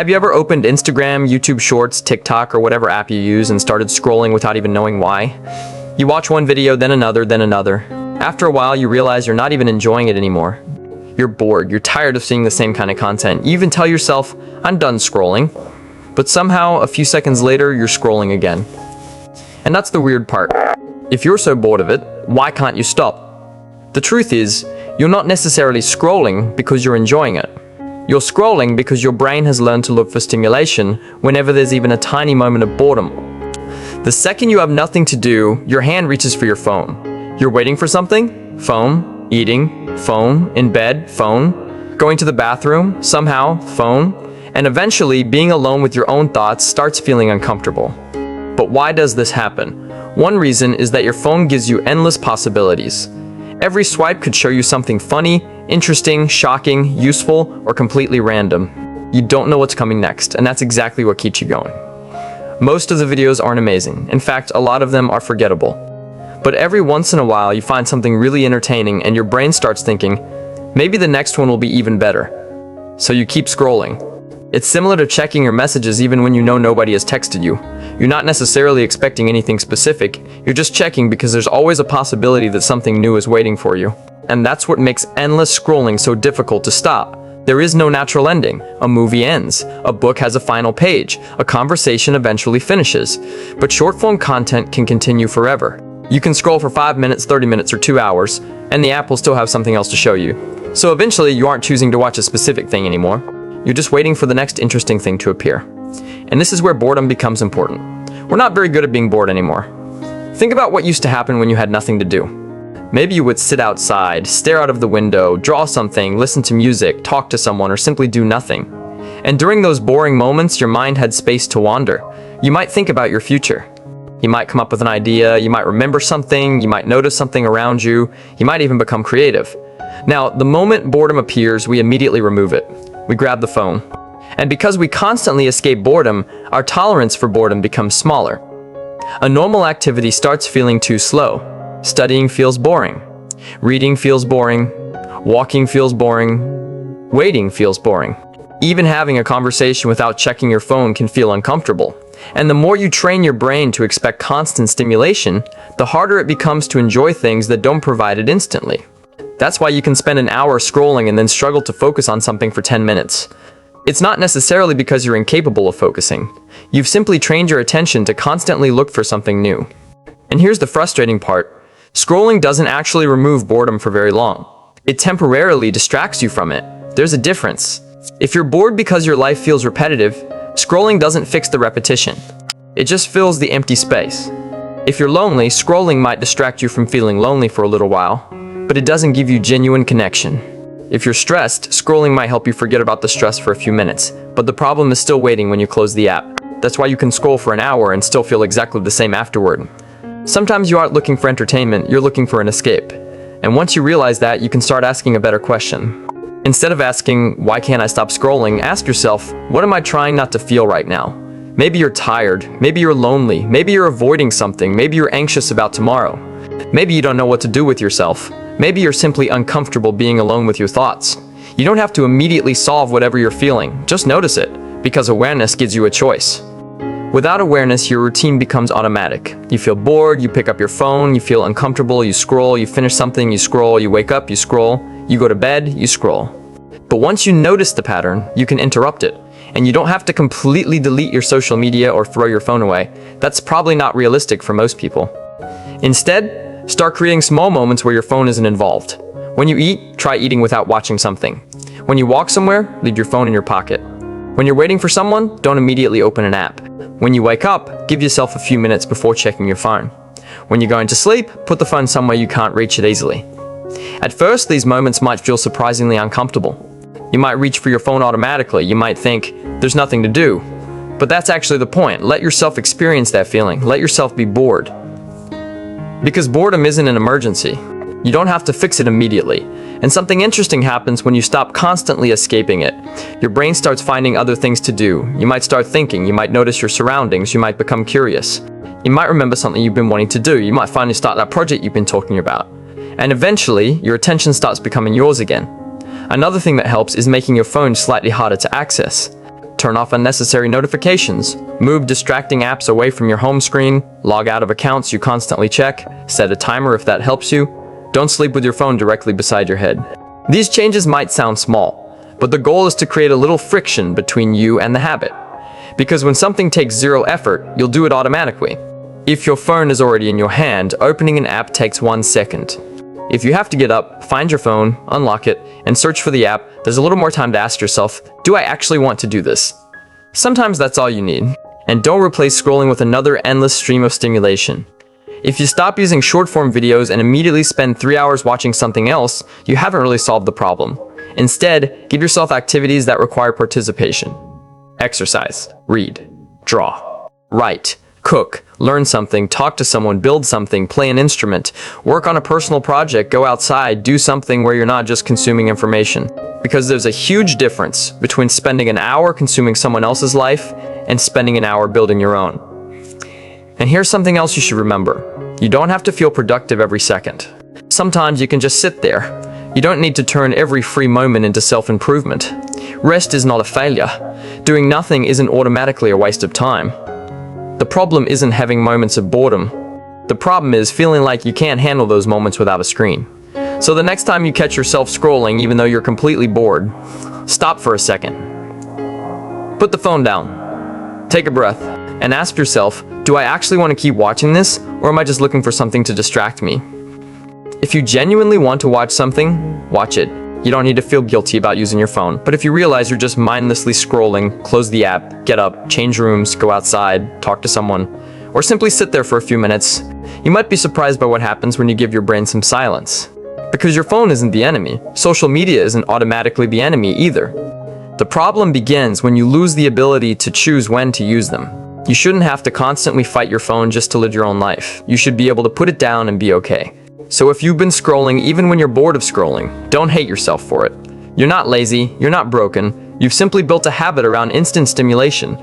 Have you ever opened Instagram, YouTube Shorts, TikTok, or whatever app you use and started scrolling without even knowing why? You watch one video, then another, then another. After a while, you realize you're not even enjoying it anymore. You're bored, you're tired of seeing the same kind of content. You even tell yourself, I'm done scrolling. But somehow, a few seconds later, you're scrolling again. And that's the weird part. If you're so bored of it, why can't you stop? The truth is, you're not necessarily scrolling because you're enjoying it. You're scrolling because your brain has learned to look for stimulation whenever there's even a tiny moment of boredom. The second you have nothing to do, your hand reaches for your phone. You're waiting for something? Phone. Eating? Phone. In bed? Phone. Going to the bathroom? Somehow? Phone. And eventually, being alone with your own thoughts starts feeling uncomfortable. But why does this happen? One reason is that your phone gives you endless possibilities. Every swipe could show you something funny, interesting, shocking, useful, or completely random. You don't know what's coming next, and that's exactly what keeps you going. Most of the videos aren't amazing. In fact, a lot of them are forgettable. But every once in a while, you find something really entertaining and your brain starts thinking, maybe the next one will be even better. So you keep scrolling. It's similar to checking your messages even when you know nobody has texted you. You're not necessarily expecting anything specific, you're just checking because there's always a possibility that something new is waiting for you. And that's what makes endless scrolling so difficult to stop. There is no natural ending. A movie ends. A book has a final page. A conversation eventually finishes. But short-form content can continue forever. You can scroll for 5 minutes, 30 minutes, or 2 hours, and the app will still have something else to show you. So eventually, you aren't choosing to watch a specific thing anymore. You're just waiting for the next interesting thing to appear. And this is where boredom becomes important. We're not very good at being bored anymore. Think about what used to happen when you had nothing to do. Maybe you would sit outside, stare out of the window, draw something, listen to music, talk to someone, or simply do nothing. And during those boring moments, your mind had space to wander. You might think about your future. You might come up with an idea, you might remember something, you might notice something around you, you might even become creative. Now, the moment boredom appears, we immediately remove it. We grab the phone. And because we constantly escape boredom, our tolerance for boredom becomes smaller. A normal activity starts feeling too slow. Studying feels boring. Reading feels boring. Walking feels boring. Waiting feels boring. Even having a conversation without checking your phone can feel uncomfortable. And the more you train your brain to expect constant stimulation, the harder it becomes to enjoy things that don't provide it instantly. That's why you can spend an hour scrolling and then struggle to focus on something for 10 minutes. It's not necessarily because you're incapable of focusing. You've simply trained your attention to constantly look for something new. And here's the frustrating part. Scrolling doesn't actually remove boredom for very long. It temporarily distracts you from it. There's a difference. If you're bored because your life feels repetitive, scrolling doesn't fix the repetition. It just fills the empty space. If you're lonely, scrolling might distract you from feeling lonely for a little while, but it doesn't give you genuine connection. If you're stressed, scrolling might help you forget about the stress for a few minutes, but the problem is still waiting when you close the app. That's why you can scroll for an hour and still feel exactly the same afterward. Sometimes you aren't looking for entertainment, you're looking for an escape. And once you realize that, you can start asking a better question. Instead of asking, why can't I stop scrolling, ask yourself, what am I trying not to feel right now? Maybe you're tired, maybe you're lonely, maybe you're avoiding something, maybe you're anxious about tomorrow. Maybe you don't know what to do with yourself. Maybe you're simply uncomfortable being alone with your thoughts. You don't have to immediately solve whatever you're feeling, just notice it, because awareness gives you a choice. Without awareness, your routine becomes automatic. You feel bored, you pick up your phone, you feel uncomfortable, you scroll, you finish something, you scroll, you wake up, you scroll, you go to bed, you scroll. But once you notice the pattern, you can interrupt it. And you don't have to completely delete your social media or throw your phone away. That's probably not realistic for most people. Instead, start creating small moments where your phone isn't involved. When you eat, try eating without watching something. When you walk somewhere, leave your phone in your pocket. When you're waiting for someone, don't immediately open an app. When you wake up, give yourself a few minutes before checking your phone. When you're going to sleep, put the phone somewhere you can't reach it easily. At first, these moments might feel surprisingly uncomfortable. You might reach for your phone automatically. You might think, there's nothing to do. But that's actually the point. Let yourself experience that feeling. Let yourself be bored. Because boredom isn't an emergency. You don't have to fix it immediately. And something interesting happens when you stop constantly escaping it. Your brain starts finding other things to do. You might start thinking. You might notice your surroundings. You might become curious. You might remember something you've been wanting to do. You might finally start that project you've been talking about. And eventually, your attention starts becoming yours again. Another thing that helps is making your phone slightly harder to access. Turn off unnecessary notifications. Move distracting apps away from your home screen. Log out of accounts you constantly check. Set a timer if that helps you. Don't sleep with your phone directly beside your head. These changes might sound small, but the goal is to create a little friction between you and the habit. Because when something takes zero effort, you'll do it automatically. If your phone is already in your hand, opening an app takes 1 second. If you have to get up, find your phone, unlock it, and search for the app, there's a little more time to ask yourself, do I actually want to do this? Sometimes that's all you need. And don't replace scrolling with another endless stream of stimulation. If you stop using short-form videos and immediately spend 3 hours watching something else, you haven't really solved the problem. Instead, give yourself activities that require participation. Exercise, read, draw, write, cook, learn something, talk to someone, build something, play an instrument, work on a personal project, go outside, do something where you're not just consuming information. Because there's a huge difference between spending an hour consuming someone else's life and spending an hour building your own. And here's something else you should remember. You don't have to feel productive every second. Sometimes you can just sit there. You don't need to turn every free moment into self-improvement. Rest is not a failure. Doing nothing isn't automatically a waste of time. The problem isn't having moments of boredom. The problem is feeling like you can't handle those moments without a screen. So the next time you catch yourself scrolling, even though you're completely bored, stop for a second. Put the phone down. Take a breath. And ask yourself, do I actually want to keep watching this, or am I just looking for something to distract me? If you genuinely want to watch something, watch it. You don't need to feel guilty about using your phone. But if you realize you're just mindlessly scrolling, close the app, get up, change rooms, go outside, talk to someone, or simply sit there for a few minutes, you might be surprised by what happens when you give your brain some silence. Because your phone isn't the enemy. Social media isn't automatically the enemy either. The problem begins when you lose the ability to choose when to use them. You shouldn't have to constantly fight your phone just to live your own life. You should be able to put it down and be okay. So if you've been scrolling even when you're bored of scrolling, don't hate yourself for it. You're not lazy, you're not broken, you've simply built a habit around instant stimulation.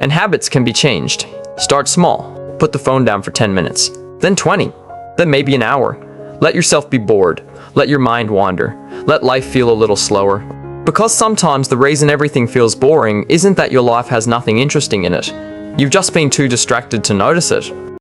And habits can be changed. Start small. Put the phone down for 10 minutes, then 20, then maybe an hour. Let yourself be bored. Let your mind wander. Let life feel a little slower. Because sometimes the reason everything feels boring isn't that your life has nothing interesting in it. You've just been too distracted to notice it.